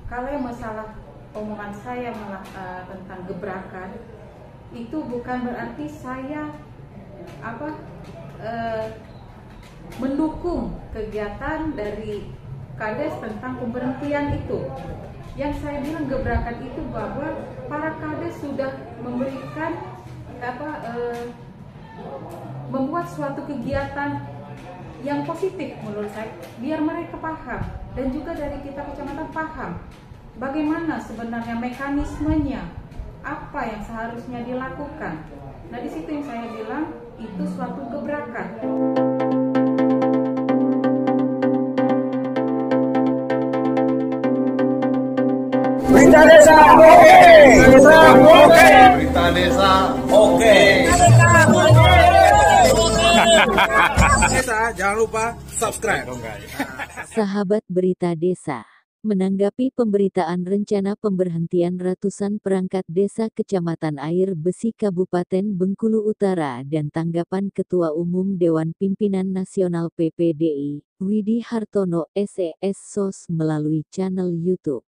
kalau yang masalah omongan saya tentang gebrakan itu bukan berarti saya mendukung kegiatan dari Kades tentang pemberhentian itu. Yang saya bilang gebrakan itu bahwa para Kades sudah memberikan membuat suatu kegiatan yang positif menurut saya, biar mereka paham dan juga dari kita kecamatan paham bagaimana sebenarnya mekanismenya, apa yang seharusnya dilakukan. Nah, di situ yang saya bilang itu suatu gebrakan. Berita Desa oke. Berita Desa oke. Desa jangan lupa subscribe. Sahabat Berita Desa, menanggapi pemberitaan rencana pemberhentian ratusan perangkat desa Kecamatan Air Besi Kabupaten Bengkulu Utara dan tanggapan Ketua Umum Dewan Pimpinan Nasional PPDI, Widi Hartono SES SOS melalui channel YouTube,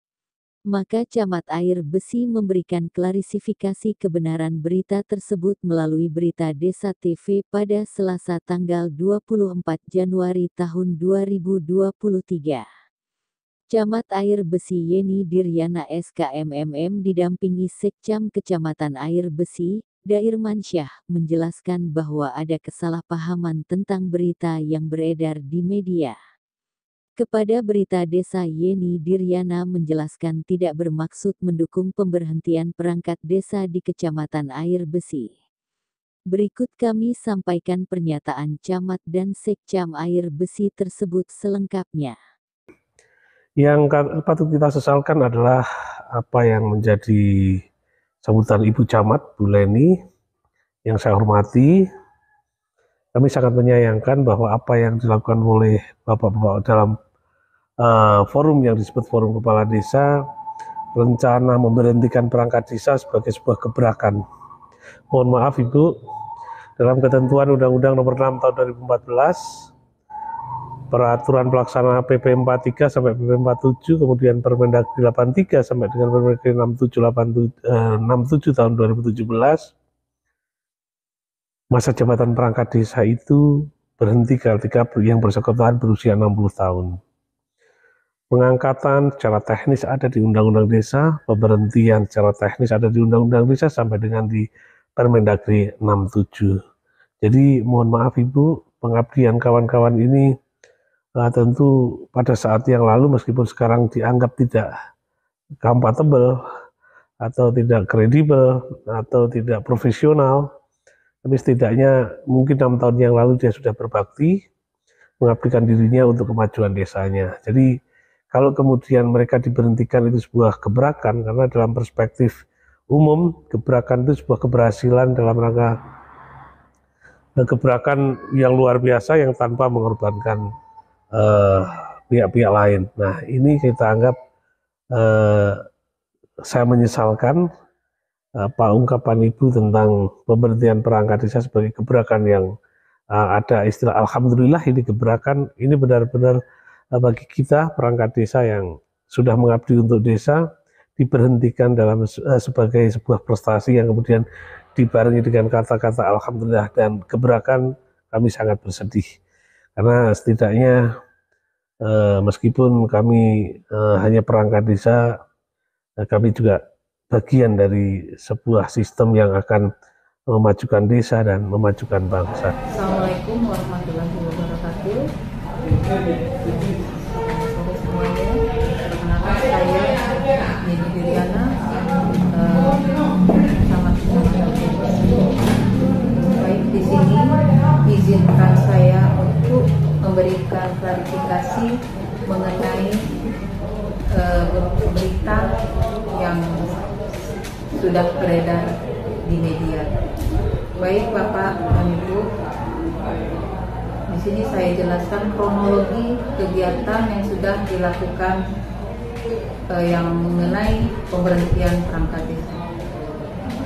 maka Camat Air Besi memberikan klarifikasi kebenaran berita tersebut melalui Berita Desa TV pada Selasa tanggal 24 Januari tahun 2023. Camat Air Besi Yeni Diryana SKMMM didampingi Sekcam Kecamatan Air Besi, Dairman Syah, menjelaskan bahwa ada kesalahpahaman tentang berita yang beredar di media. Kepada Berita Desa, Yeni Diryana menjelaskan tidak bermaksud mendukung pemberhentian perangkat desa di Kecamatan Air Besi. Berikut kami sampaikan pernyataan Camat dan Sekcam Air Besi tersebut selengkapnya. Yang patut kita sesalkan adalah apa yang menjadi sambutan Ibu Camat, Bu Leni, yang saya hormati. Kami sangat menyayangkan bahwa apa yang dilakukan oleh Bapak-Bapak dalam forum yang disebut Forum Kepala Desa, rencana memberhentikan perangkat desa sebagai sebuah gebrakan. Mohon maaf Ibu, dalam ketentuan Undang-Undang Nomor 6 Tahun 2014, Peraturan Pelaksana PP 43 sampai PP 47, kemudian Permendagri 83 sampai dengan Permendagri 67 Tahun 2017, masa jabatan perangkat desa itu berhenti ketika yang bersangkutan berusia 60 tahun. Pengangkatan secara teknis ada di Undang-Undang Desa, pemberhentian secara teknis ada di Undang-Undang Desa sampai dengan di Permendagri 67. Jadi mohon maaf Ibu, pengabdian kawan-kawan ini tentu pada saat yang lalu meskipun sekarang dianggap tidak compatible atau tidak kredibel atau tidak profesional, tapi setidaknya mungkin 6 tahun yang lalu dia sudah berbakti, mengabdikan dirinya untuk kemajuan desanya. Jadi kalau kemudian mereka diberhentikan itu sebuah gebrakan, karena dalam perspektif umum, gebrakan itu sebuah keberhasilan dalam rangka gebrakan yang luar biasa yang tanpa mengorbankan pihak-pihak lain. Nah ini kita anggap, saya menyesalkan ungkapan Ibu tentang pemberhentian perangkat desa sebagai gebrakan yang ada istilah alhamdulillah ini gebrakan, ini benar-benar bagi kita perangkat desa yang sudah mengabdi untuk desa diberhentikan dalam sebagai sebuah prestasi yang kemudian dibarengi dengan kata-kata alhamdulillah dan gebrakan. Kami sangat bersedih karena setidaknya meskipun kami hanya perangkat desa, kami juga bagian dari sebuah sistem yang akan memajukan desa dan memajukan bangsa. Assalamualaikum warahmatullahi wabarakatuh. Sore semuanya, perkenalkan saya Yeni Diryana, Camat Kecamatan Air Besi. Baik, di sini izinkan saya untuk memberikan klarifikasi mengenai berita yang sudah beredar di media. Baik Bapak dan Ibu, di sini saya jelaskan kronologi kegiatan yang sudah dilakukan yang mengenai pemberhentian perangkat desa.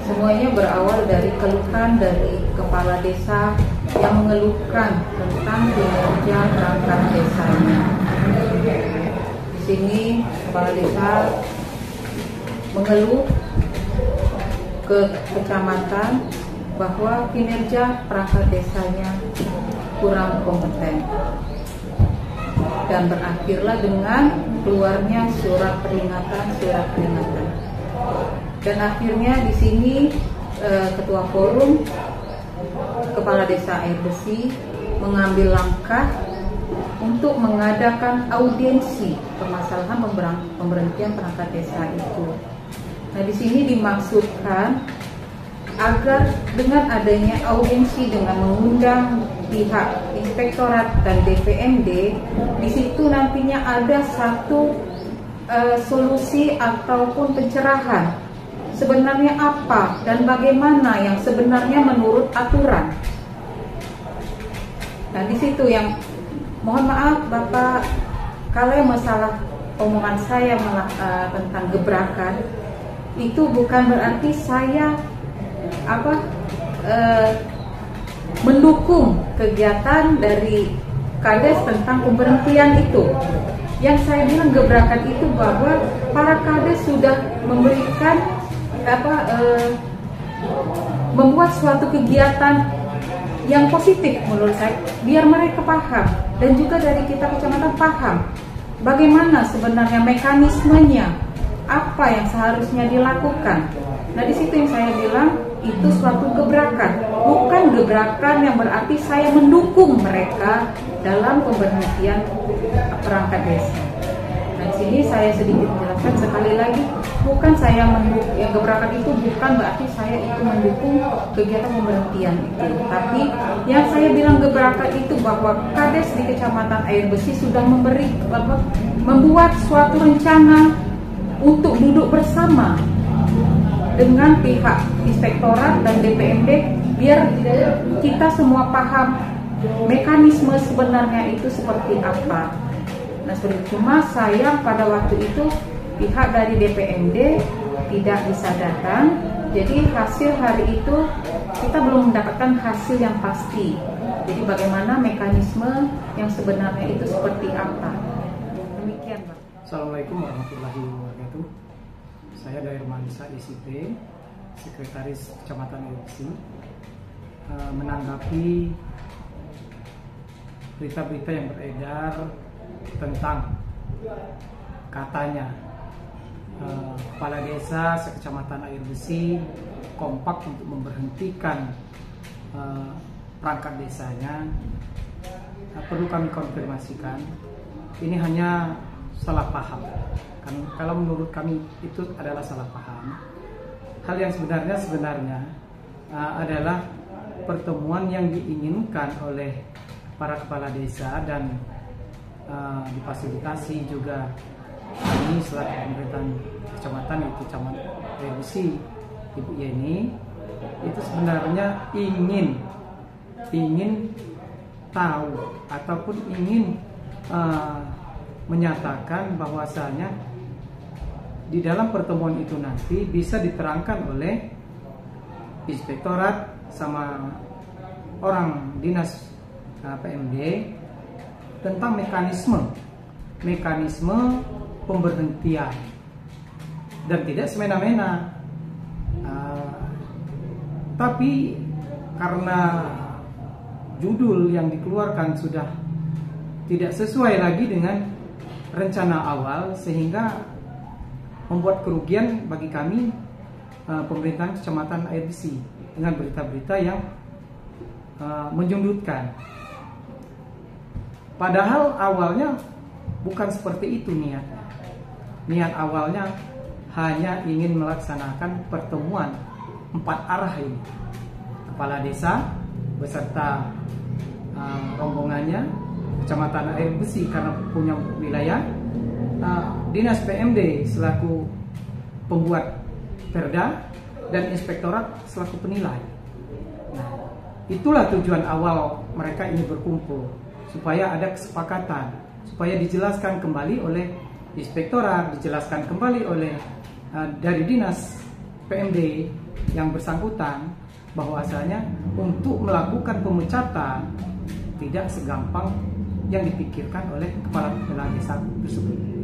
Semuanya berawal dari keluhan dari kepala desa yang mengeluhkan tentang kinerja perangkat desanya. Di sini kepala desa mengeluh ke kecamatan bahwa kinerja perangkat desanya kurang kompeten, dan berakhirlah dengan keluarnya surat peringatan. Dan akhirnya di sini ketua forum kepala desa Air Besi mengambil langkah untuk mengadakan audiensi permasalahan pemberhentian perangkat desa itu. Nah, di sini dimaksudkan agar dengan adanya audiensi dengan mengundang pihak inspektorat dan DPMD, di situ nantinya ada satu solusi ataupun pencerahan sebenarnya apa dan bagaimana yang sebenarnya menurut aturan. Nah, di situ yang mohon maaf Bapak, kalau masalah omongan saya tentang gebrakan itu bukan berarti saya mendukung kegiatan dari Kades tentang pemberhentian itu. Yang saya bilang gebrakan itu bahwa para Kades sudah memberikan membuat suatu kegiatan yang positif menurut saya, biar mereka paham dan juga dari kita kecamatan paham bagaimana sebenarnya mekanismenya, apa yang seharusnya dilakukan. Nah, di situ yang saya bilang itu suatu gebrakan, bukan gebrakan yang berarti saya mendukung mereka dalam pemberhentian perangkat desa. Nah, di sini saya sedikit menjelaskan sekali lagi, bukan saya mendukung, yang gebrakan itu bukan berarti saya itu mendukung kegiatan pemberhentian itu, tapi yang saya bilang gebrakan itu bahwa Kades di Kecamatan Air Besi sudah membuat suatu rencana untuk duduk bersama dengan pihak inspektorat dan DPMD biar kita semua paham mekanisme sebenarnya itu seperti apa. Nah, cuma sayang pada waktu itu pihak dari DPMD tidak bisa datang, jadi hasil hari itu kita belum mendapatkan hasil yang pasti. Jadi bagaimana mekanisme yang sebenarnya itu seperti apa. Demikian, Pak. Assalamualaikum warahmatullahi wabarakatuh. Saya dari Manisa ICP, Sekretaris Kecamatan Air Besi, menanggapi berita-berita yang beredar tentang katanya kepala desa sekecamatan Air Besi kompak untuk memberhentikan perangkat desanya. Perlu kami konfirmasikan, ini hanya salah paham. Kalau menurut kami itu adalah salah paham. Hal yang sebenarnya adalah pertemuan yang diinginkan oleh para kepala desa dan difasilitasi juga kami selaku pemerintahan kecamatan, itu Kecamatan Air Besi, Ibu Yeni, itu sebenarnya ingin tahu ataupun ingin menyatakan bahwasanya di dalam pertemuan itu nanti bisa diterangkan oleh inspektorat sama orang dinas PMD tentang mekanisme pemberhentian dan tidak semena-mena. Tapi karena judul yang dikeluarkan sudah tidak sesuai lagi dengan rencana awal, sehingga membuat kerugian bagi kami pemerintahan Kecamatan Air Besi dengan berita-berita yang menyundutkan. Padahal awalnya bukan seperti itu niatnya. Niat awalnya hanya ingin melaksanakan pertemuan 4 arah ini. Kepala desa beserta rombongannya, Kecamatan Air Besi karena punya wilayah, Dinas PMD selaku pembuat perda, dan inspektorat selaku penilai. Nah, itulah tujuan awal mereka ini berkumpul, supaya ada kesepakatan, supaya dijelaskan kembali oleh inspektorat, dijelaskan kembali oleh dari Dinas PMD yang bersangkutan, bahwasanya untuk melakukan pemecatan tidak segampang yang dipikirkan oleh kepala desa tersebut.